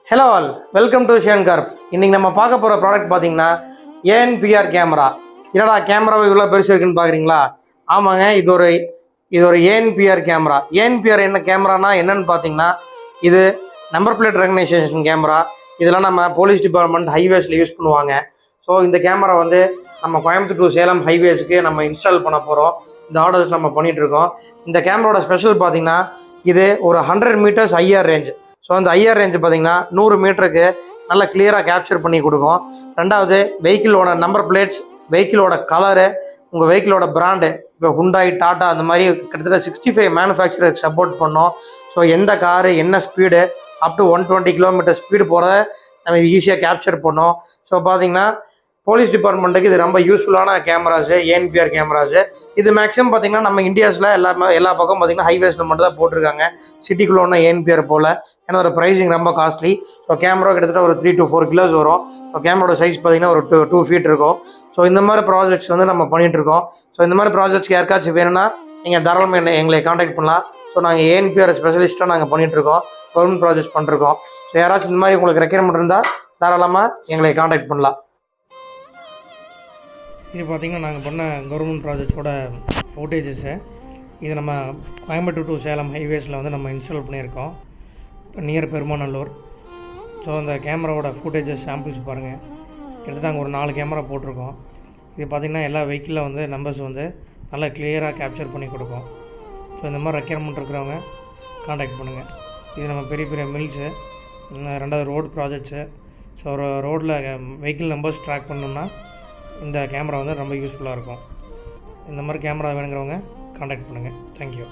Hello all, welcome to Shiyan corp. இன்றைக்கி நம்ம பார்க்க போகிற ப்ராடக்ட் பார்த்தீங்கன்னா ஏஎன்பிஆர் கேமரா. என்னடா கேமராவை இவ்வளோ பெருசு இருக்குன்னு பார்க்குறீங்களா? ஆமாங்க, இது ஒரு ஏஎன்பிஆர் கேமரா. ஏஎன்பிஆர் என்ன கேமரானா என்னன்னு பார்த்தீங்கன்னா, இது நம்பர் பிளேட் ரெகனைசேஷன் கேமரா. இதெல்லாம் நம்ம போலீஸ் டிபார்ட்மெண்ட் ஹைவேஸில் யூஸ் பண்ணுவாங்க. ஸோ இந்த கேமரா வந்து நம்ம கோயம்புத்தூர் டு சேலம் ஹைவேஸுக்கு நம்ம இன்ஸ்டால் பண்ண போகிறோம். இந்த ஆர்டர்ஸ் நம்ம பண்ணிகிட்ருக்கோம். இந்த கேமராவோட ஸ்பெஷல் பார்த்தீங்கன்னா, இது ஒரு 100 மீட்டர்ஸ் ஐஆர் ரேஞ்ச். ஸோ அந்த ஐஆர் ரேஞ்சு பார்த்தீங்கன்னா 100 மீட்டருக்கு நல்லா கிளியராக கேப்சர் பண்ணி கொடுக்கும். ரெண்டாவது, வெஹிக்கிளோட நம்பர் பிளேட்ஸ், வெஹிக்கிளோட கலரு, உங்கள் வெஹிக்கிளோட பிராண்டு, இப்போ ஹுண்டாய், டாட்டா அந்த மாதிரி கிட்டத்தட்ட 65 மேனுஃபேக்சரருக்கு சப்போர்ட் பண்ணோம். ஸோ எந்த காரு என்ன speed up to 120 kilometre speed போகிறத நம்ம ஈஸியாக கேப்சர் பண்ணோம். ஸோ பார்த்தீங்கன்னா போலீஸ் டிபார்ட்மெண்ட்டுக்கு இது ரொம்ப யூஸ்ஃபுல்லான கேமராஸு, ஏஎன்பிஆர் கேமராஸு. இது மேக்ஸிமம் பார்த்தீங்கன்னா நம்ம இந்தியாஸில் எல்லா பக்கம் பார்த்தீங்கன்னா ஹைவேஸில் மட்டும் தான் போட்டிருக்காங்க. சிட்டிக்குள்ளே ஒன்றும் ஏஎன்பிஆர் போல். ஏன்னா ஒரு ப்ரைஸிங் ரொம்ப காஸ்ட்லி. ஸோ கேமரா கிட்டத்தட்ட ஒரு 3 to 4 கிலோஸ் வரும். ஸோ கேமராவோட சைஸ் பார்த்தீங்கன்னா ஒரு 2 feet இருக்கும். ஸோ இந்த மாதிரி ப்ராஜெக்ட்ஸ் வந்து நம்ம பண்ணிகிட்ருக்கோம். ஸோ இந்த மாதிரி ப்ராஜெக்ட்ஸ்க்கு யாருக்காச்சும் வேணும்னா நீங்கள் தாராளமாக எங்களை காண்டாக்ட் பண்ணலாம். ஸோ நாங்கள் ஏஎன்பிஆர் ஸ்பெஷலிஸ்ட்டாக நாங்கள் பண்ணிகிட்ருக்கோம். கவர்மெண்ட் ப்ராஜெக்ட்ஸ் பண்ணிருக்கோம். ஸோ யாராச்சும் இந்த மாதிரி உங்களுக்கு ரெக்யர்மெண்ட் இருந்தால் தாராளமாக எங்களை காண்டாக்ட் பண்ணலாம். இது பார்த்திங்கன்னா நாங்கள் பண்ண கவர்மெண்ட் ப்ராஜெக்ட்ஸோட ஃபோட்டேஜஸ்ஸு. இது நம்ம கோயம்புத்தூர் டு சேலம் ஹைவேஸில் வந்து நம்ம இன்ஸ்டால் பண்ணியிருக்கோம், நியர் பெருமாநல்லூர். ஸோ அந்த கேமராவோட ஃபோட்டேஜஸ் சாம்பிள்ஸ் பாருங்கள். கிட்டத்தட்ட நாங்கள் ஒரு 4 கேமரா போட்டிருக்கோம். இது பார்த்திங்கன்னா எல்லா வெஹிக்கிளில் வந்து நம்பர்ஸ் வந்து நல்லா கிளியராக கேப்சர் பண்ணி கொடுக்கும். ஸோ இந்த மாதிரி ரெக்யர்மெண்ட் இருக்கிறவங்க காண்டாக்ட் பண்ணுங்கள். இது நம்ம பெரிய பெரிய மில்ஸு, ரெண்டாவது ரோடு ப்ராஜெக்ட்ஸு. ஸோ ஒரு ரோட்டில் வெஹிக்கிள் நம்பர்ஸ் ட்ராக் பண்ணணுன்னா இந்த கேமரா வந்து ரொம்ப யூஸ்ஃபுல்லாக இருக்கும். இந்த மாதிரி கேமரா வேணுங்கிறவங்க காண்டாக்ட் பண்ணுங்கள். தேங்க்யூ.